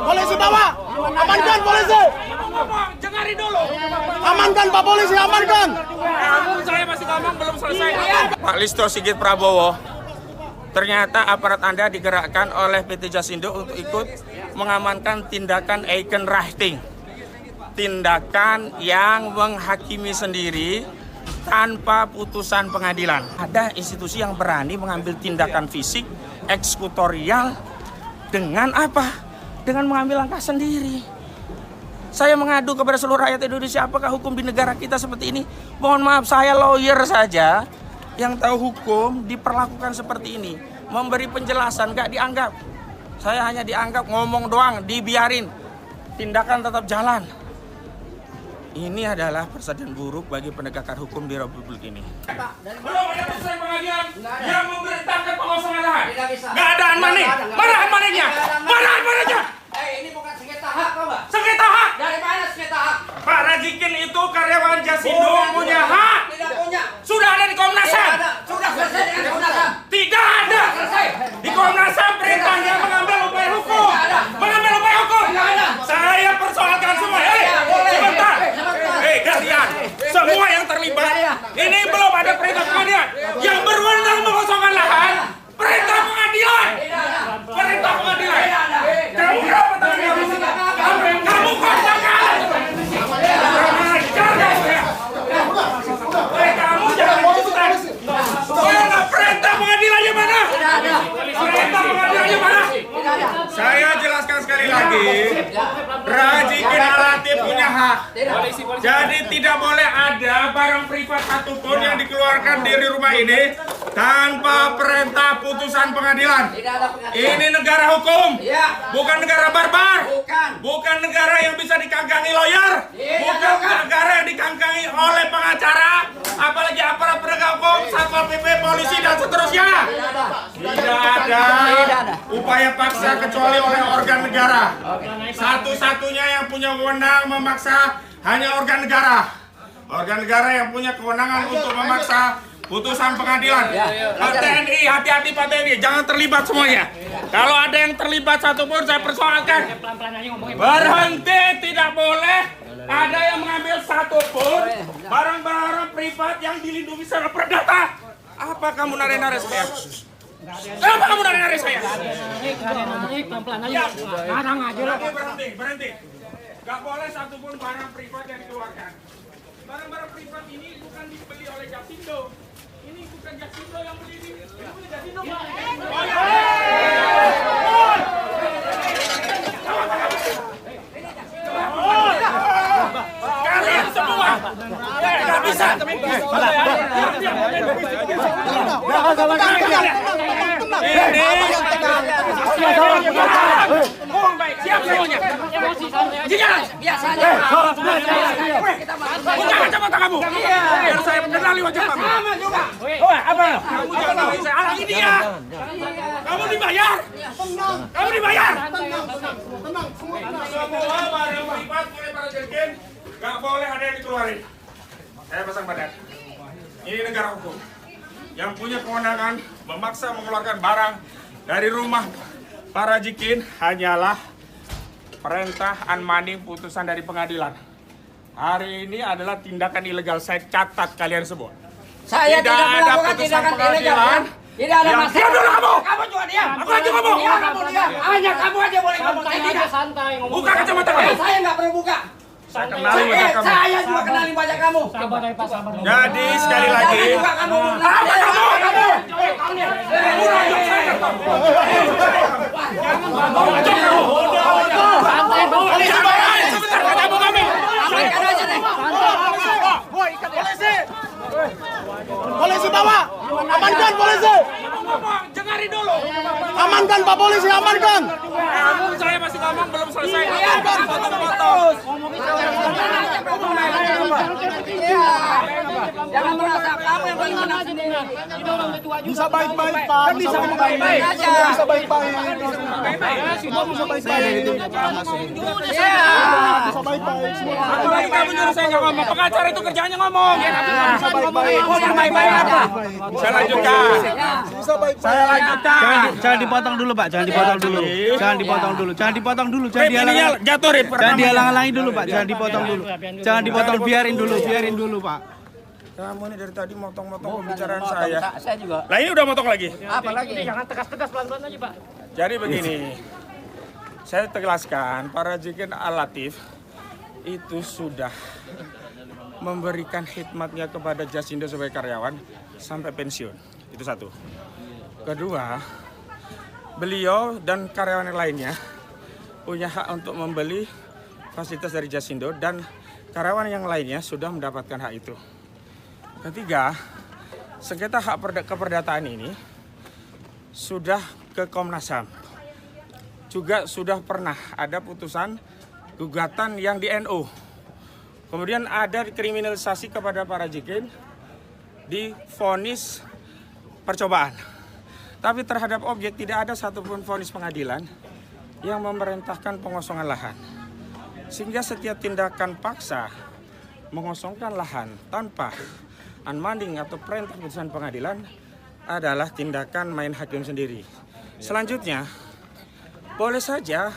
Polisi bawa, amankan polisi. Jengari dulu. Amankan Pak Polisi, amankan. Saya masih ngomong belum selesai. Pak Listo Sigit Prabowo, ternyata aparat Anda digerakkan oleh PT Jasindo untuk ikut mengamankan tindakan Eikenrachting. Tindakan yang menghakimi sendiri tanpa putusan pengadilan. Ada institusi yang berani mengambil tindakan fisik, eksekutorial dengan apa? Dengan mengambil langkah sendiri. Saya mengadu kepada seluruh rakyat Indonesia, apakah hukum di negara kita seperti ini? Mohon maaf, saya lawyer saja yang tahu hukum diperlakukan seperti ini. Memberi penjelasan, gak dianggap. Saya hanya dianggap ngomong doang, dibiarin. Tindakan tetap jalan. Ini adalah presiden buruk bagi penegakan hukum di Republik ini. Belum ada putusan pengadilan yang memerintahkan pengosongan lahan. Gak ada anmaning. Mana anmaningnya? Mana anmaningnya? Ini bukan sengketa hak, tau nggak? Sengketa hak. Dari mana sengketa hak? Pak Rajikin itu karyawan Jasindo punya hak. Tidak punya. Sudah ada di Komnas Tidak HAM. ada. Sudah selesai dengan Komnas HAM. Tidak ada. Selesai. Di Komnas HAM perintahnya mengambil upaya hukum. Tidak ada. Mengambil upaya hukum. Tidak ada. Saya persoalkan semua. Sebentar. Kalian semua yang terlibat. Ini belum ada perintah pengadilan. Yang berwenang mengosongkan lahan. Perintah pengadilan. Perintah pengadilan. Kamu berapa tahun kamu? Kamu kosongkan. Kamu jangan ikutan. Mana perintah pengadilannya mana? Perintah pengadilannya mana? Saya jelaskan sekali lagi. Rajikin Alatif punya hak. Jadi tidak boleh ada barang privat satupun yang dikeluarkan dari rumah ini tanpa perintah putusan pengadilan. Ini negara hukum, bukan negara barbar, bukan negara yang bisa dikangkangi lawyer, bukan negara yang dikangkangi oleh pengacara, apalagi aparat penegak hukum, satpol pp, polisi dan seterusnya. Tidak ada upaya paksa kecuali oleh organ negara. Satu-satunya yang punya wewenang memaksa hanya organ negara. Organ negara yang punya kewenangan untuk memaksa putusan pengadilan. Pak TNI, hati-hati Pak TNI, jangan terlibat semuanya. Kalau ada yang terlibat satupun saya persoalkan. Berhenti, tidak boleh ada yang mengambil satupun barang-barang privat yang dilindungi secara perdata. Apa kamu nare-nare saya? Kenapa kamu nare-nare saya? Berhenti. Gak boleh satupun barang privat yang dikeluarkan. Barang-barang privat ini bukan dibeli oleh Jasindo. Ini bukan Jasindo yang beli ini. Ini punya Jasindo. Kalian semua tidak bisa. Siap semuanya. Biasa aja. Buka kacamata kamu. Biar saya kenali wajah kamu. Apa? Kamu jangan tahu saya halangi dia. Kamu dibayar. Kamu dibayar. Semua barang privat oleh para jengkin gak boleh ada yang dikeluarin. Saya pasang badan. Ini negara hukum. Yang punya kewenangan memaksa mengeluarkan barang dari rumah para jikin hanyalah perintah unmanding putusan dari pengadilan. Hari ini adalah tindakan ilegal. Saya catat kalian semua. Saya tidak melakukan tindakan ilegal. Tidak ada masalah. Diam dulu kamu. Kamu juga diam. Aku aja ngomong. Iya, kamu diam. Hanya kamu aja boleh ngomong. Saya tidak. Buka kacamata kamu. Saya nggak perlu buka. Saya kenali wajah kamu. Saya juga kenali wajah kamu. Jadi sekali lagi. Juga kamu. Apa kamu? Polisi bawa, amankan polisi. Jengari dulu. Amankan Pak Polisi, amankan. Saya masih ngomong belum selesai. Jangan merasa kamu yang paling menang. Bisa baik-baik Pak, bisa baik-baik. Bisa baik-baik. Bisa baik-baik. Bisa baik-baik. kamu nyuruh saya nggak ngomong. Pengacara itu kerjanya ngomong. Saya lanjutkan. Saya lanjutkan. Jangan dipotong dulu, Pak. Jangan dipotong dulu. Jangan dipotong dulu. Jangan dihalang-halangi. Jatuh, Rip. Jangan dihalang-halangi dulu, Pak. Jangan dipotong dulu. Jangan dipotong, biarin dulu, Pak. Kamu ini dari tadi motong-motong pembicaraan saya. Saya juga. Lah ini udah motong lagi. Apa lagi? Jangan tegas-tegas, pelan-pelan aja, Pak. Jadi begini, saya tegaskan para Jikin Al-Latif itu sudah memberikan khidmatnya kepada Jasindo sebagai karyawan sampai pensiun. Itu satu. Kedua, beliau dan karyawan yang lainnya punya hak untuk membeli fasilitas dari Jasindo dan karyawan yang lainnya sudah mendapatkan hak itu. Ketiga, sengketa hak keperdataan ini sudah ke Komnas HAM. Juga sudah pernah ada putusan gugatan yang di NU. Kemudian ada kriminalisasi kepada para jikin di vonis percobaan. Tapi terhadap objek tidak ada satupun vonis pengadilan yang memerintahkan pengosongan lahan. Sehingga setiap tindakan paksa mengosongkan lahan tanpa unmanding atau perintah putusan pengadilan adalah tindakan main hakim sendiri. Selanjutnya, boleh saja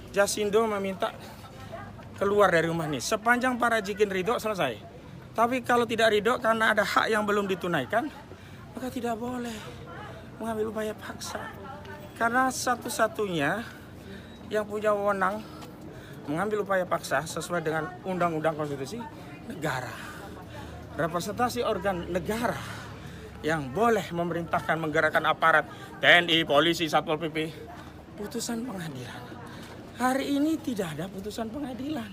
Jasindo meminta keluar dari rumah ini sepanjang para jikin ridho selesai. Tapi kalau tidak ridho karena ada hak yang belum ditunaikan, maka tidak boleh mengambil upaya paksa. Karena satu-satunya yang punya wewenang mengambil upaya paksa sesuai dengan undang-undang konstitusi negara. Representasi organ negara yang boleh memerintahkan menggerakkan aparat TNI, polisi, Satpol PP, putusan pengadilan. Hari ini tidak ada putusan pengadilan.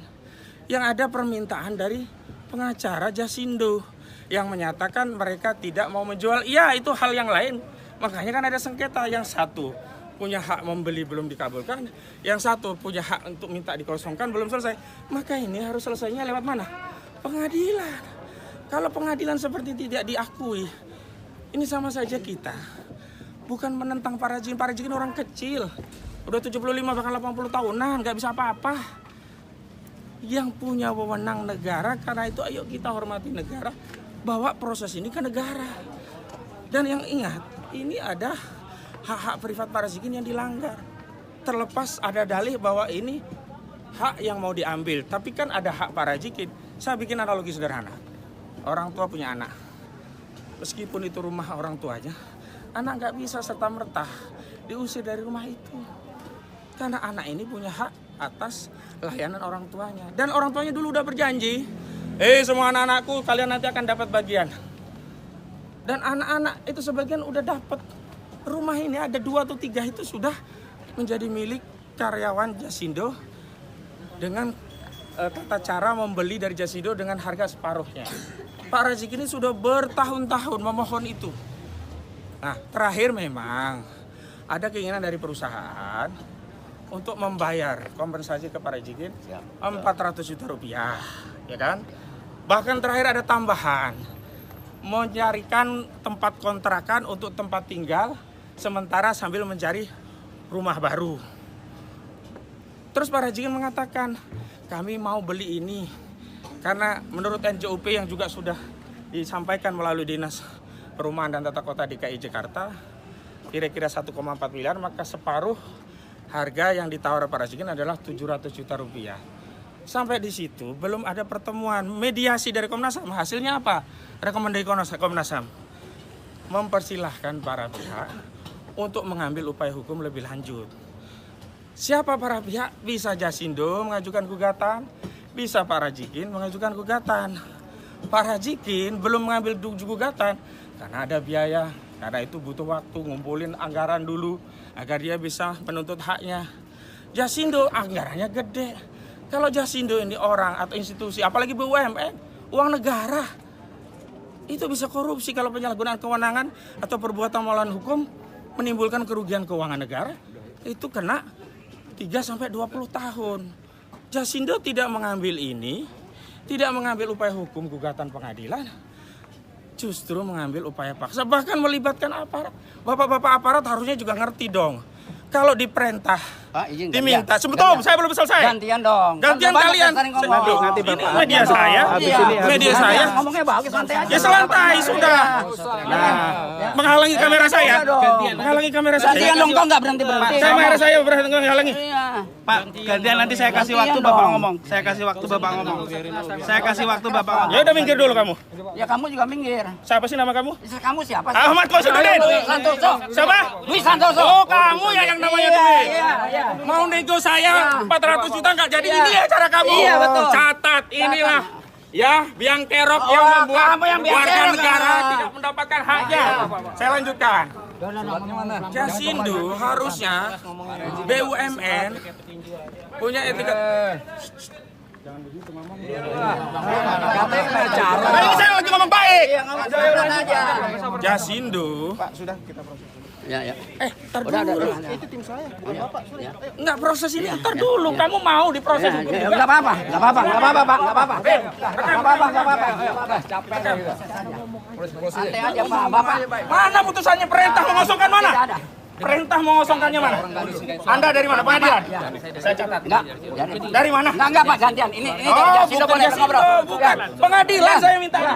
Yang ada permintaan dari pengacara Jasindo yang menyatakan mereka tidak mau menjual. Iya, itu hal yang lain. Makanya kan ada sengketa. Yang satu punya hak membeli belum dikabulkan, yang satu punya hak untuk minta dikosongkan belum selesai. Maka ini harus selesainya lewat mana? Pengadilan. Kalau pengadilan seperti tidak diakui, ini sama saja kita bukan menentang para jikin orang kecil. Udah 75 bahkan 80 tahunan, nggak bisa apa-apa. Yang punya wewenang negara, karena itu ayo kita hormati negara, bawa proses ini ke negara. Dan yang ingat, ini ada hak-hak privat para jikin yang dilanggar. Terlepas ada dalih bahwa ini hak yang mau diambil, tapi kan ada hak para jikin. Saya bikin analogi sederhana. Orang tua punya anak, meskipun itu rumah orang tuanya, anak nggak bisa serta-merta diusir dari rumah itu. Karena anak ini punya hak atas layanan orang tuanya. Dan orang tuanya dulu udah berjanji, semua anak-anakku kalian nanti akan dapat bagian. Dan anak-anak itu sebagian udah dapat. Rumah ini ada 2 atau 3 itu sudah menjadi milik karyawan Jasindo dengan tata cara membeli dari Jasindo dengan harga separuhnya. Pak Razik ini sudah bertahun-tahun memohon itu. Nah, terakhir memang ada keinginan dari perusahaan untuk membayar kompensasi ke Pak Razik 400 juta rupiah, ya kan? Bahkan terakhir ada tambahan, mencarikan tempat kontrakan untuk tempat tinggal sementara sambil mencari rumah baru. Terus Pak Razik mengatakan, kami mau beli ini karena menurut NJUP yang juga sudah disampaikan melalui Dinas Perumahan dan Tata Kota DKI Jakarta kira-kira 1,4 miliar, maka separuh harga yang ditawar Pak Razik adalah 700 juta rupiah. Sampai di situ belum ada pertemuan mediasi dari Komnas HAM. Hasilnya apa? Rekomendasi Komnas HAM mempersilahkan para pihak untuk mengambil upaya hukum lebih lanjut. Siapa para pihak? Bisa Jasindo mengajukan gugatan, bisa Pak Razikin mengajukan gugatan. Pak Razikin belum mengambil gugatan karena ada biaya, karena itu butuh waktu ngumpulin anggaran dulu agar dia bisa menuntut haknya. Jasindo anggarannya gede. Kalau Jasindo ini orang atau institusi, apalagi BUMN, uang negara, itu bisa korupsi kalau penyalahgunaan kewenangan atau perbuatan melawan hukum menimbulkan kerugian keuangan negara, itu kena 3-20 tahun. Jasindo tidak mengambil ini, tidak mengambil upaya hukum gugatan pengadilan, justru mengambil upaya paksa, bahkan melibatkan aparat. Bapak-bapak aparat harusnya juga ngerti dong. Kalau diperintah Pak, izin. Diminta. Sebentar, saya belum selesai. Gantian dong. Gantian Kan kalian. sering ngomong. Nanti Ini Bapak. media saya. Media saya. Ngomongnya bagus, santai aja. Ya selantai sudah. Nah, menghalangi kamera saya. Menghalangi kamera saya. Gantian dong, kok nggak berhenti. Kamera saya berhenti menghalangi. Iya. Pak, gantian nanti saya kasih waktu Gantian Bapak dong. ngomong. Saya kasih waktu Bapak ngomong. Saya kasih waktu Bapak ngomong. Ya udah minggir dulu kamu. Ya kamu juga minggir. Siapa sih nama kamu? Istri kamu siapa sih? Ahmad Kosidudin. Dwi Santoso. Siapa? Dwi Santoso. Oh, kamu ya yang namanya Iya, Dwi. iya. Mau nego saya 400 juta nggak jadi, ini ya cara kamu. Iya, betul. Catat inilah. Ya, biang kerok Oh, yang membuat kamu yang biang warga kerok. negara tidak mendapatkan haknya. Saya lanjutkan. Jasindo harusnya BUMN punya etika. Nah, ini saya lagi ngomong baik. Iya, ngomong pelan aja. Jasindo. Ya, ya. Ntar dulu. Itu tim saya, bukan Bapak. Sudah. Enggak, proses ini ntar dulu. Kamu mau diproses Ya, hukum ya, juga? nggak apa-apa, nggak apa-apa, nggak apa-apa, Pak, nggak apa-apa. Nggak apa-apa, nggak apa-apa. Capek santai aja, Pak. Bapak. Mana putusannya, perintah mengosongkan mana? Tidak ada. Perintah mengosongkannya mana? Anda dari mana? Pengadilan? Saya catat. Enggak. Dari mana? Enggak, Pak, gantian. Ini Oh, Jasindo bukan boleh Jasindo, ngobrol. bukan. Ya. Pengadilan Ya. saya minta. Ya.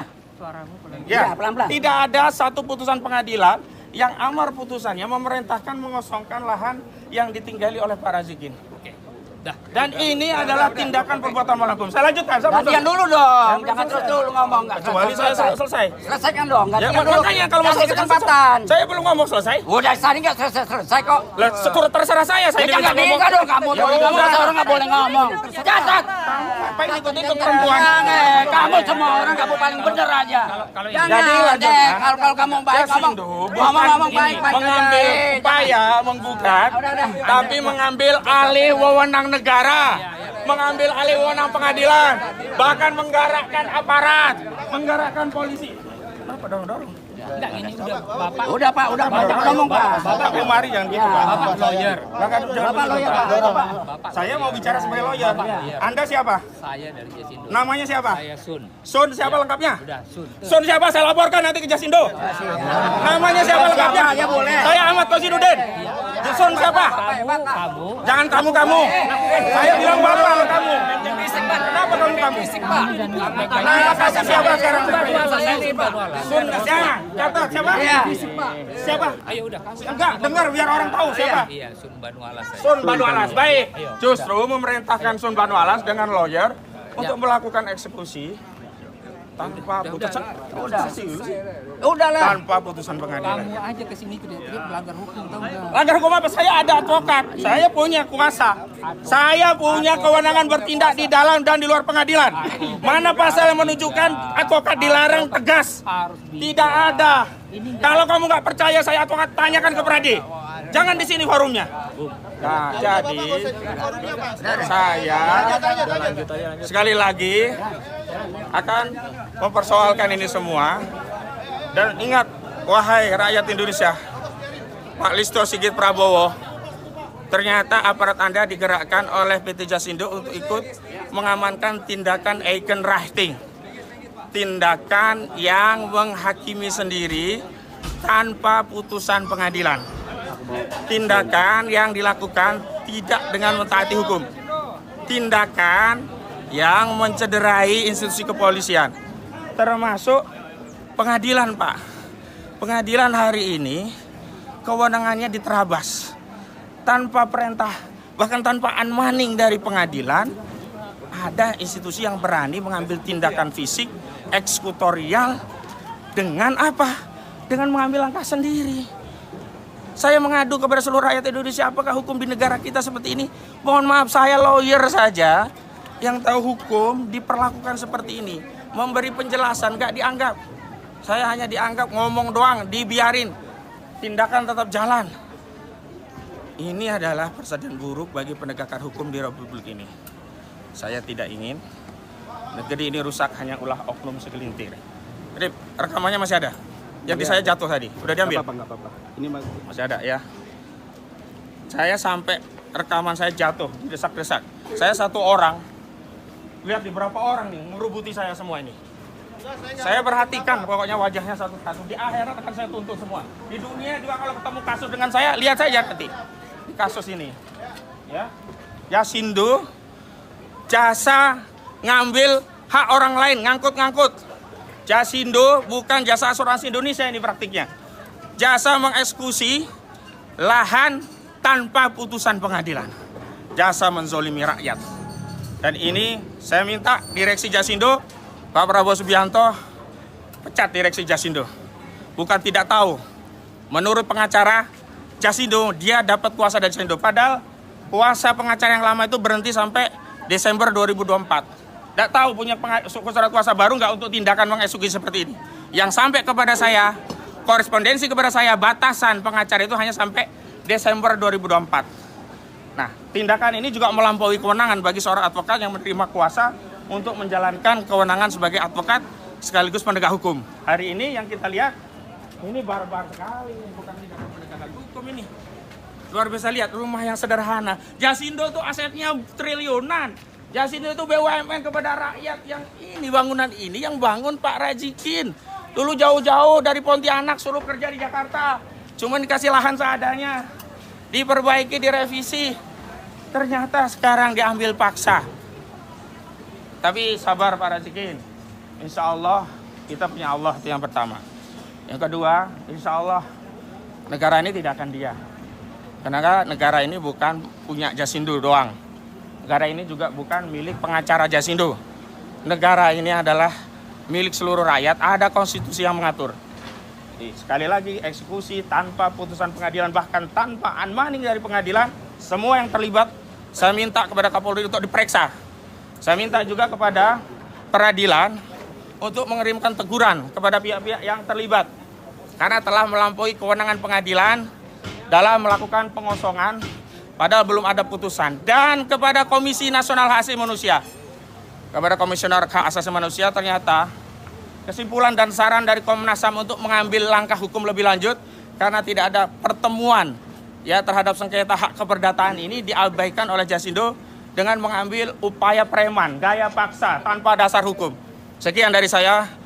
Ya, pelan-pelan. tidak ada satu putusan pengadilan yang amar putusannya memerintahkan mengosongkan lahan yang ditinggali oleh Pak Razikin. Dan ini adalah tindakan perbuatan melawan hukum. Saya lanjutkan. Gantian dulu dong. Jangan terus dulu ngomong. Nggak Kecuali saya selesai. Selesaikan dong. Ya, Gantian dulu. makanya kalau mau Kasih selesai kesempatan. saya belum ngomong selesai. Udah tadi nggak selesai kok. Lah, terserah saya. Saya Ya jangan diminta bisa dong kamu. Ya Kamu udah. orang nggak boleh ngomong. Catat. Ngapain ikut-ikut perempuan? Jangan. Kamu semua orang kamu paling bener aja. Jangan. Jadi, lanjut. Deh, kalau kamu baik ngomong. Ngomong baik. Mengambil upaya menggugat, tapi mengambil alih wewenang negara, mengambil alih wewenang pengadilan, bahkan menggerakkan aparat, menggerakkan polisi. Kenapa dorong-dorong? Udah Pak, udah Pak. Jangan ngomong Pak. Bapak Umari jangan gitu Pak. Bapak lawyer. Bapak lawyer Pak. Saya mau bicara sebagai lawyer. Anda siapa? Saya dari Jasindo. Namanya siapa? Saya Sun. Sun siapa lengkapnya? Udah, Sun. Sun siapa? Saya laporkan nanti ke Jasindo. Namanya siapa lengkapnya? Siapa aja boleh. Saya Ahmad Kosidudin. Sun siapa? Kamu. Jangan kamu. Saya bilang bapak kamu. Kenapa kamu? Nah, kasih siapa sekarang? Sun siapa? Catat siapa? Iya. Siapa? Ayo udah. Enggak, dengar biar orang tahu siapa. Iya, Sun Banu Alas saya. Sun Banu Alas. Baik. Justru memerintahkan Sun Banu Alas dengan lawyer untuk melakukan eksekusi tanpa putusan. Udahlah. Tanpa putusan pengadilan. Kamu aja kesini teriak-teriak melanggar hukum, tahu nggak? Langgar hukum apa? Saya ada advokat, saya punya kuasa, saya punya kewenangan bertindak di dalam dan di luar pengadilan. Mana pasal yang menunjukkan advokat dilarang tegas? Tidak ada. Kalau kamu nggak percaya saya advokat, tanyakan ke Pradi. Jangan di sini forumnya. Nah, jadi saya sekali lagi akan mempersoalkan ini semua. Dan ingat, wahai rakyat Indonesia, Pak Listio Sigit Prabowo, ternyata aparat Anda digerakkan oleh PT Jasindo untuk ikut mengamankan tindakan Eikenrachting. Tindakan yang menghakimi sendiri tanpa putusan pengadilan. Tindakan yang dilakukan tidak dengan mentaati hukum. Tindakan yang mencederai institusi kepolisian. Termasuk pengadilan, Pak. Pengadilan hari ini kewenangannya diterabas. Tanpa perintah, bahkan tanpa unmanning dari pengadilan, ada institusi yang berani mengambil tindakan fisik, eksekutorial, dengan apa? Dengan mengambil langkah sendiri. Saya mengadu kepada seluruh rakyat Indonesia, apakah hukum di negara kita seperti ini? Mohon maaf, saya lawyer saja yang tahu hukum diperlakukan seperti ini. Memberi penjelasan, gak dianggap. Saya hanya dianggap ngomong doang, dibiarin. Tindakan tetap jalan. Ini adalah presiden buruk bagi penegakan hukum di Republik ini. Saya tidak ingin negeri ini rusak hanya ulah oknum segelintir. Rip, rekamannya masih ada? Yang di saya jatuh tadi, udah diambil? Nggak apa-apa. Ini Masih ada ya. Saya sampai rekaman saya jatuh, didesak-desak. Saya satu orang, lihat di berapa orang nih ngerubuti saya semua ini. Saya perhatikan pokoknya wajahnya satu-satu. Di akhirat akan saya tuntut semua. Di dunia juga kalau ketemu kasus dengan saya, lihat saja nanti di kasus ini. ya, Jasindo jasa ngambil hak orang lain, ngangkut-ngangkut. Jasindo bukan jasa asuransi Indonesia ini praktiknya. Jasa mengeksekusi lahan tanpa putusan pengadilan. Jasa menzolimi rakyat. Dan ini saya minta direksi Jasindo, Pak Prabowo Subianto, pecat direksi Jasindo. Bukan tidak tahu. Menurut pengacara Jasindo, dia dapat kuasa dari Jasindo. Padahal kuasa pengacara yang lama itu berhenti sampai Desember 2024. Tidak tahu punya surat kuasa baru nggak untuk tindakan mengeksekusi seperti ini. Yang sampai kepada saya, korespondensi kepada saya, batasan pengacara itu hanya sampai Desember 2024. Nah, tindakan ini juga melampaui kewenangan bagi seorang advokat yang menerima kuasa untuk menjalankan kewenangan sebagai advokat sekaligus penegak hukum. Hari ini yang kita lihat, ini barbar sekali, bukan tindakan penegakan hukum ini. Luar biasa, lihat rumah yang sederhana. Jasindo itu asetnya triliunan. Jasindo itu BUMN kepada rakyat. Yang ini bangunan ini yang bangun Pak Rajikin. Dulu jauh-jauh dari Pontianak suruh kerja di Jakarta. Cuma dikasih lahan seadanya. Diperbaiki, direvisi. Ternyata sekarang diambil paksa. Tapi sabar Pak Rajikin. Insya Allah kita punya Allah, itu yang pertama. Yang kedua, insya Allah negara ini tidak akan diam. Karena negara ini bukan punya Jasindo doang. Negara ini juga bukan milik pengacara Jasindo. Negara ini adalah milik seluruh rakyat. Ada konstitusi yang mengatur. Jadi, sekali lagi, eksekusi tanpa putusan pengadilan, bahkan tanpa unmanding dari pengadilan, semua yang terlibat, saya minta kepada Kapolri untuk diperiksa. Saya minta juga kepada peradilan untuk mengirimkan teguran kepada pihak-pihak yang terlibat. Karena telah melampaui kewenangan pengadilan dalam melakukan pengosongan padahal belum ada putusan. Dan kepada Komisi Nasional Hak Asasi Manusia, kepada Komisioner Hak Asasi Manusia, ternyata kesimpulan dan saran dari Komnas HAM untuk mengambil langkah hukum lebih lanjut karena tidak ada pertemuan ya terhadap sengketa hak keperdataan ini diabaikan oleh Jasindo dengan mengambil upaya preman, gaya paksa tanpa dasar hukum. Sekian dari saya.